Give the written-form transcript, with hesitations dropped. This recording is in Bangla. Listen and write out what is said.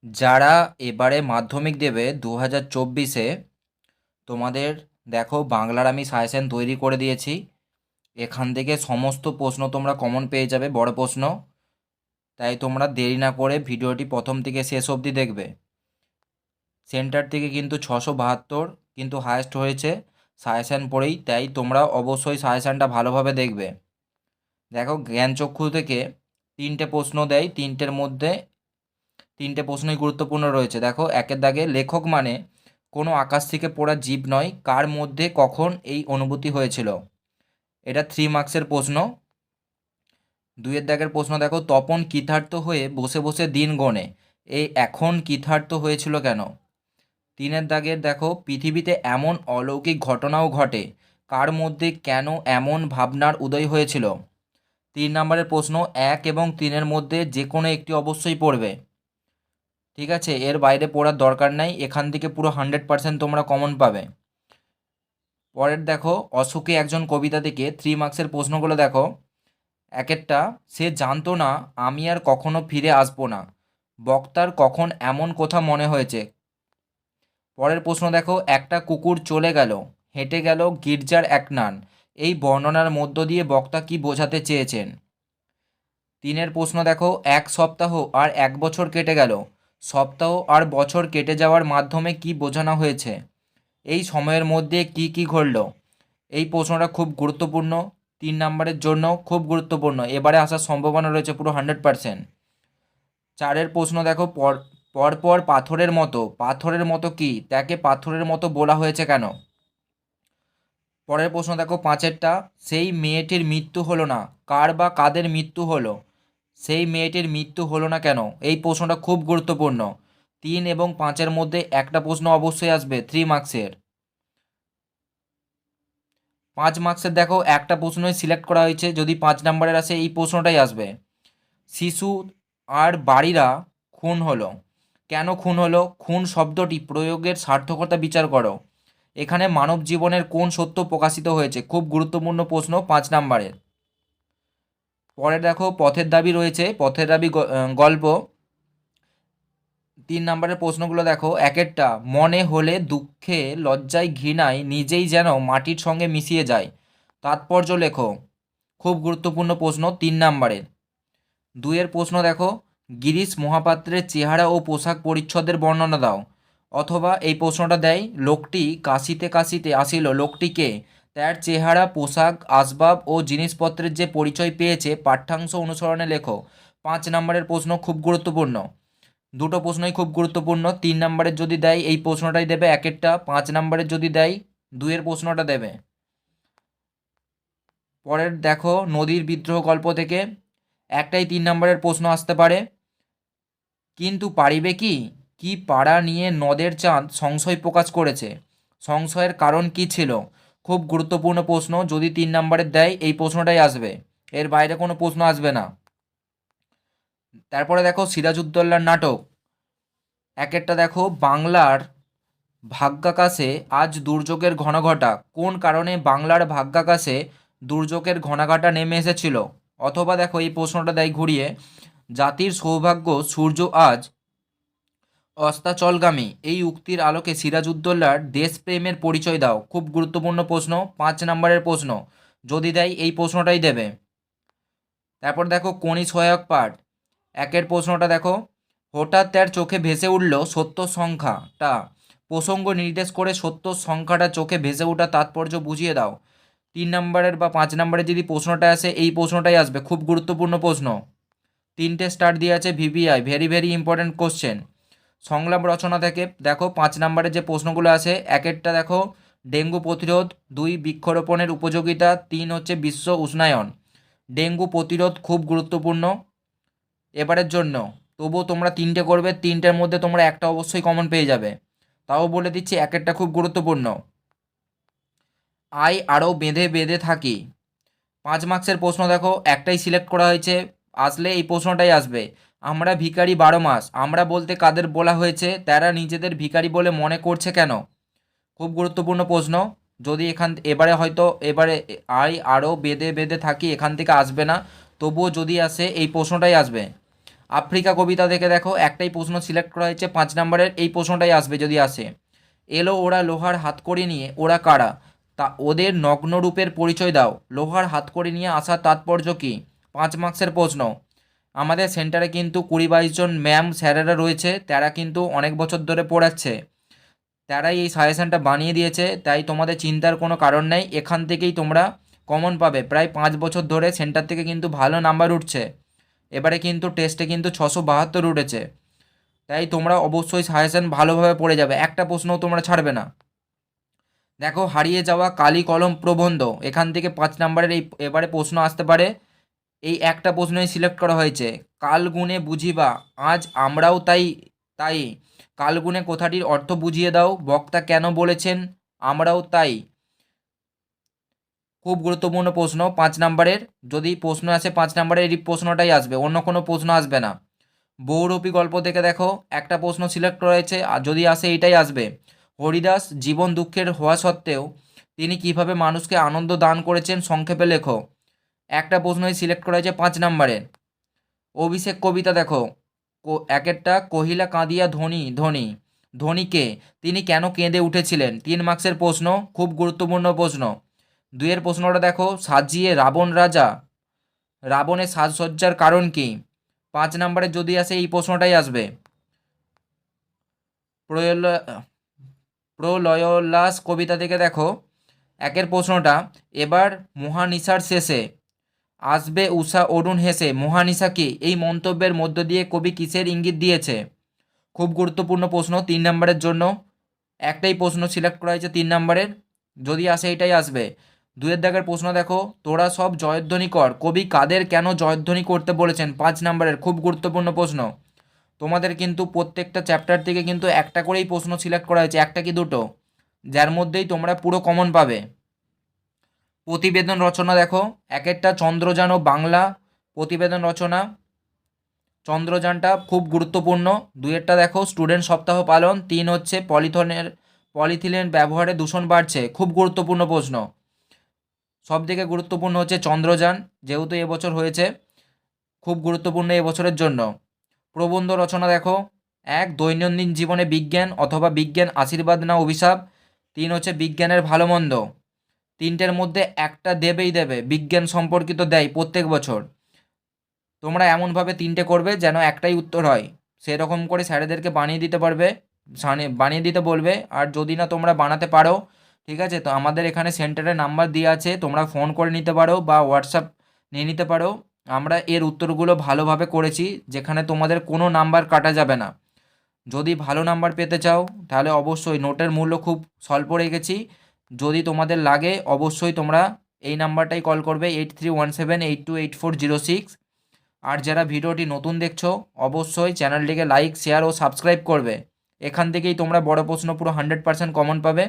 যারা এবারে মাধ্যমিক দেবে 2024-এ, তোমাদের দেখো বাংলার আমি সাজেশন তৈরি করে দিয়েছি। এখান থেকে সমস্ত প্রশ্ন তোমরা কমন পেয়ে যাবে, বড় প্রশ্ন। তাই তোমরা দেরি না করে ভিডিওটি প্রথম থেকে শেষ অবধি দেখবে। সেন্টার থেকে কিন্তু 672 কিন্তু হায়েস্ট হয়েছে সাজেশান পড়েই, তাই তোমরা অবশ্যই সাজেশানটা ভালোভাবে দেখবে। দেখো জ্ঞানচক্ষু থেকে 3টে প্রশ্ন দেয়, 3টের মধ্যে 3টে প্রশ্নই গুরুত্বপূর্ণ রয়েছে। দেখো একের দাগে, লেখক মানে কোনো আকাশ থেকে পড়া জীব নয়, কার মধ্যে কখন এই অনুভূতি হয়েছিল। এটা 3 মার্কসের প্রশ্ন। 2এর দাগের প্রশ্ন দেখো, তপন কৃতার্থ হয়ে বসে বসে দিন গোনে, এই এখন কৃতার্থ হয়েছিল কেন। 3এর দাগের দেখো, পৃথিবীতে এমন অলৌকিক ঘটনাও ঘটে, কার মধ্যে কেন এমন ভাবনার উদয় হয়েছিল। 3 নম্বরের প্রশ্ন, 1 এবং 3-এর মধ্যে যে কোনো একটি অবশ্যই পড়বে। ঠিক আছে, এর বাইরে পড়ার দরকার নাই, এখান থেকে পুরো 100% তোমরা কমন পাবে। পরের দেখো, অশোকে একজন কবিতা থেকে 3 মার্কসের প্রশ্নগুলো দেখো। একেরটা, সে জানতো না আমি আর কখনো ফিরে আসবো না, বক্তার কখন এমন কথা মনে হয়েছে। পরের প্রশ্ন দেখো, একটা কুকুর চলে গেল, হেঁটে গেল গির্জার এক নান, এই বর্ণনার মধ্য দিয়ে বক্তা কি বোঝাতে চেয়েছেন। 3-এর প্রশ্ন দেখো, 1 সপ্তাহ আর 1 বছর কেটে গেল, সপ্তাহ আর বছর কেটে যাওয়ার মাধ্যমে কি বোঝানো হয়েছে, এই সময়ের মধ্যে কি কি ঘটল। এই প্রশ্নটা খুব গুরুত্বপূর্ণ, 3 নম্বরের জন্য খুব গুরুত্বপূর্ণ, এবারে আসার সম্ভাবনা রয়েছে পুরো 100%। 4-এর প্রশ্ন দেখো, পরপর পাথরের মতো, পাথরের মতো কি, তাকে পাথরের মতো বলা হয়েছে কেন। পরের প্রশ্ন দেখো 5-এরটা, সেই মেয়েটির মৃত্যু হলো না, কার বা কাদের মৃত্যু হলো, সেই মেয়েটির মৃত্যু হলো না কেন। এই প্রশ্নটা খুব গুরুত্বপূর্ণ। 3 এবং 5-এর মধ্যে একটা প্রশ্ন অবশ্যই আসবে 3 মার্কসের। 5 মার্কসের দেখো একটা প্রশ্নই সিলেক্ট করা হয়েছে, যদি 5 নম্বরের আসে এই প্রশ্নটাই আসবে। শিশু আর বাড়িরা খুন হলো, কেন খুন হলো, খুন শব্দটি প্রয়োগের সার্থকতা বিচার করো। এখানে মানব জীবনের কোন সত্য প্রকাশিত হয়েছে, খুব গুরুত্বপূর্ণ প্রশ্ন 5 নম্বরের। পরে দেখো পথের দাবি রয়েছে, পথের দাবি গল্প। 3 নম্বরের প্রশ্নগুলো দেখো। একেরটা, মনে হলে দুঃখে লজ্জায় ঘৃণায় নিজেই যেন মাটির সঙ্গে মিশিয়ে যায়, তাৎপর্য লেখো। খুব গুরুত্বপূর্ণ প্রশ্ন 3 নম্বরের। 2-এর প্রশ্ন দেখো, গিরিশ মহাপাত্রের চেহারা ও পোশাক পরিচ্ছদের বর্ণনা দাও। অথবা এই প্রশ্নটা দেয়, লোকটি কাশিতে কাশিতে আসিল, লোকটিকে, তার চেহারা, পোশাক, আসবাব ও জিনিসপত্রের যে পরিচয় পেয়েছে পাঠ্যাংশ অনুসরণে লেখো। 5 নম্বরের প্রশ্ন খুব গুরুত্বপূর্ণ, দুটো প্রশ্নই খুব গুরুত্বপূর্ণ। 3 নম্বরের যদি দেয় এই প্রশ্নটাই দেবে একেরটা, 5 নম্বরের যদি দেয় 2-এর প্রশ্নটা দেবে। পরের দেখো, নদীর বিদ্রোহ গল্প থেকে একটাই 3 নম্বরের প্রশ্ন আসতে পারে, কিন্তু পারিবে কি, কি পাড়া নিয়ে নদের চাঁদ সংশয় প্রকাশ করেছে, সংশয়ের কারণ কি ছিল। খুব গুরুত্বপূর্ণ প্রশ্ন, যদি 3 নম্বরের দেয় এই প্রশ্নটাই আসবে, এর বাইরে কোনো প্রশ্ন আসবে না। তারপরে দেখো সিরাজউদ্দৌলার নাটক। একেরটা দেখো, বাংলার ভাগ্যাকাশে আজ দুর্যোগের ঘনঘটা, কোন কারণে বাংলার ভাগ্যাকাশে দুর্যোগের ঘনাঘটা নেমে এসেছিল। অথবা দেখো এই প্রশ্নটা দেয় ঘুরিয়ে, জাতির সৌভাগ্য সূর্য আজ অস্তাচলগামী, এই উক্তির আলোকে সিরাজউদ্দৌলার দেশপ্রেমের পরিচয় দাও। খুব গুরুত্বপূর্ণ প্রশ্ন, 5 নম্বরের প্রশ্ন, যদি দেয় এই প্রশ্নটাই দেবে। তারপর দেখো কোনি সহায়ক পাঠ। একের প্রশ্নটা দেখো, হঠাৎ তার চোখে ভেসে উঠল সত্য সংখ্যাটা, প্রসঙ্গ নির্দেশ করে সত্য সংখ্যাটা চোখে ভেসে ওঠা তাৎপর্য বুঝিয়ে দাও। 3 নম্বরের বা 5 নম্বরের যদি প্রশ্নটা আসে এই প্রশ্নটাই আসবে, খুব গুরুত্বপূর্ণ প্রশ্ন। 3টে স্টার দিয়ে আছে VVI, very very important question. সংলাপ রচনা থেকে দেখো 5 নম্বরের যে প্রশ্নগুলো আছে, একেরটা দেখো ডেঙ্গু প্রতিরোধ, 2 বৃক্ষরোপণের উপযোগিতা, 3 হচ্ছে বিশ্ব উষ্ণায়ন। ডেঙ্গু প্রতিরোধ খুব গুরুত্বপূর্ণ এবারের জন্য, তবুও তোমরা 3টে করবে, 3টের মধ্যে তোমরা একটা অবশ্যই কমন পেয়ে যাবে। তাও বলে দিচ্ছি একেরটা খুব গুরুত্বপূর্ণ। আয় আরও বেঁধে বেঁধে থাকি, 5 মার্কসের প্রশ্ন দেখো, একটাই সিলেক্ট করা হয়েছে, আসলে এই প্রশ্নটাই আসবে। আমরা ভিখারি 12 মাস, আমরা বলতে কাদের বলা হয়েছে, তারা নিজেদের ভিখারি বলে মনে করছে কেন। খুব গুরুত্বপূর্ণ প্রশ্ন, যদি এবারে হয়তো এবারে আয় আরও বেঁধে বেঁধে থাকি এখান থেকে আসবে না, তবুও যদি আসে এই প্রশ্নটাই আসবে। আফ্রিকা কবিতা থেকে দেখো একটাই প্রশ্ন সিলেক্ট করা হয়েছে 5 নম্বরের, এই প্রশ্নটাই আসবে যদি আসে। এলো ওরা লোহার হাতকড়ি নিয়ে, ওরা কারা? তা ওদের নগ্ন রূপের পরিচয় দাও। লোহার হাতকড়ি নিয়ে আসার তাৎপর্য কী? 5 মার্কসের প্রশ্ন। আমাদের সেন্টারে কিন্তু 20-22 জন ম্যাম স্যারেরা রয়েছে, তারা কিন্তু অনেক বছর ধরে পড়াচ্ছে, তারাই এই সাজেশনটা বানিয়ে দিয়েছে, তাই তোমাদের চিন্তার কোনো কারণ নেই। এখান থেকেই তোমরা কমন পাবে। প্রায় 5 বছর ধরে সেন্টার থেকে কিন্তু ভালো নাম্বার উঠছে। এবারে কিন্তু টেস্টে কিন্তু 672 উঠেছে, তাই তোমরা অবশ্যই সাজেশন ভালোভাবে পড়ে যাবে, একটা প্রশ্নও তোমরা ছাড়বে না। দেখো হারিয়ে যাওয়া কালি কলম প্রবন্ধ, এখান থেকে 5 নম্বরের এই এবারে প্রশ্ন আসতে পারে। এই একটা প্রশ্নই সিলেক্ট করা হয়েছে। কাল গুণে বুঝিবা আজ আমরাও তাই তাই। কাল গুণে কথাটির অর্থ বুঝিয়ে দাও। বক্তা কেন বলেছেন আমরাও তাই? খুব গুরুত্বপূর্ণ প্রশ্ন 5 নম্বরের। যদি প্রশ্ন আসে 5 নম্বরের এই প্রশ্নটাই আসবে, অন্য কোনো প্রশ্ন আসবে না। বহুরূপী গল্প থেকে দেখো একটা প্রশ্ন সিলেক্ট রয়েছে, আর যদি আসে এইটাই আসবে। হরিদাস জীবন দুঃখের হওয়া সত্ত্বেও তিনি কিভাবে মানুষকে আনন্দ দান করেছেন সংক্ষেপে লেখো। একটা প্রশ্নই সিলেক্ট করা হয়েছে 5 নম্বরে। অভিষেক কবিতা দেখো এক একটা কহিলা কাঁদিয়া ধনী ধনী, ধনীকে তিনি কেন কেঁদে উঠেছিলেন? 3 মার্কসের প্রশ্ন, খুব গুরুত্বপূর্ণ প্রশ্ন। 2-এর প্রশ্নটা দেখো সাজিয়ে রাবণ রাজা, রাবণের সাজসজ্জার কারণ কি? 5 নম্বরে যদি আসে এই প্রশ্নটাই আসবে। প্রয়োল- প্রলয়োল্লাস কবিতা থেকে দেখো 1-এর প্রশ্নটা, এবার মহানিশার শেষে আসবে উষা অরুণ হেসে, মহানিশা কি? এই মন্তব্যের মধ্য দিয়ে কবি কিসের ইঙ্গিত দিয়েছে? খুব গুরুত্বপূর্ণ প্রশ্ন 3 নম্বরের জন্য। একটাই প্রশ্ন সিলেক্ট করা হয়েছে 3 নম্বরের, যদি আসে এটাই আসবে। 2-এর দাগের প্রশ্ন দেখো তোরা সব জয়ধ্বনি কর, কবি কাদের কেন জয়ধ্বনি করতে বলেছেন? 5 নম্বরের, খুব গুরুত্বপূর্ণ প্রশ্ন। তোমাদের কিন্তু প্রত্যেকটা চ্যাপ্টার থেকে কিন্তু একটা করেই প্রশ্ন সিলেক্ট করা হয়েছে, একটা কি দুটো, যার মধ্যেই তোমরা পুরো কমন পাবে। প্রতিবেদন রচনা দেখো এক একটা চন্দ্রযান ও বাংলা প্রতিবেদন রচনা, চন্দ্রযানটা খুব গুরুত্বপূর্ণ। 2-এরটা দেখো স্টুডেন্ট সপ্তাহ পালন। 3 হচ্ছে পলিথিনের ব্যবহারে দূষণ বাড়ছে, খুব গুরুত্বপূর্ণ প্রশ্ন। সব থেকে গুরুত্বপূর্ণ হচ্ছে চন্দ্রযান, যেহেতু এবছর হয়েছে, খুব গুরুত্বপূর্ণ এবছরের জন্য। প্রবন্ধ রচনা দেখো 1 দৈনন্দিন জীবনে বিজ্ঞান অথবা বিজ্ঞান আশীর্বাদ না অভিশাপ। 3 হচ্ছে বিজ্ঞানের ভালো মন্দ। 3টের মধ্যে একটা দেবেই দেবে, বিজ্ঞান সম্পর্কিত দেয় প্রত্যেক বছর। তোমরা এমনভাবে 3টে করবে যেন একটাই উত্তর হয়, সেরকম করে স্যারেদেরকে বানিয়ে দিতে পারবে, বানিয়ে দিতে বলবে। আর যদি না তোমরা বানাতে পারো, ঠিক আছে, তো আমাদের এখানে সেন্টারে নাম্বার দেওয়া আছে, তোমরা ফোন করে নিতে পারো বা হোয়াটসঅ্যাপ নিয়ে নিতে পারো। আমরা এর উত্তরগুলো ভালোভাবে করেছি, যেখানে তোমাদের কোনো নাম্বার কাটা যাবে না। যদি ভালো নাম্বার পেতে চাও তাহলে অবশ্যই নোটের মূল্য খুব স্বল্প রেখেছি, যদি তোমাদের লাগে অবশ্যই তোমরা এই নাম্বারটাই কল করবে 8317828406। আর যারা ভিডিওটি নতুন দেখছো অবশ্যই চ্যানেলটিকে লাইক শেয়ার ও সাবস্ক্রাইব করবে। এখান থেকেই তোমরা বড় প্রশ্ন পুরো 100% কমন পাবে।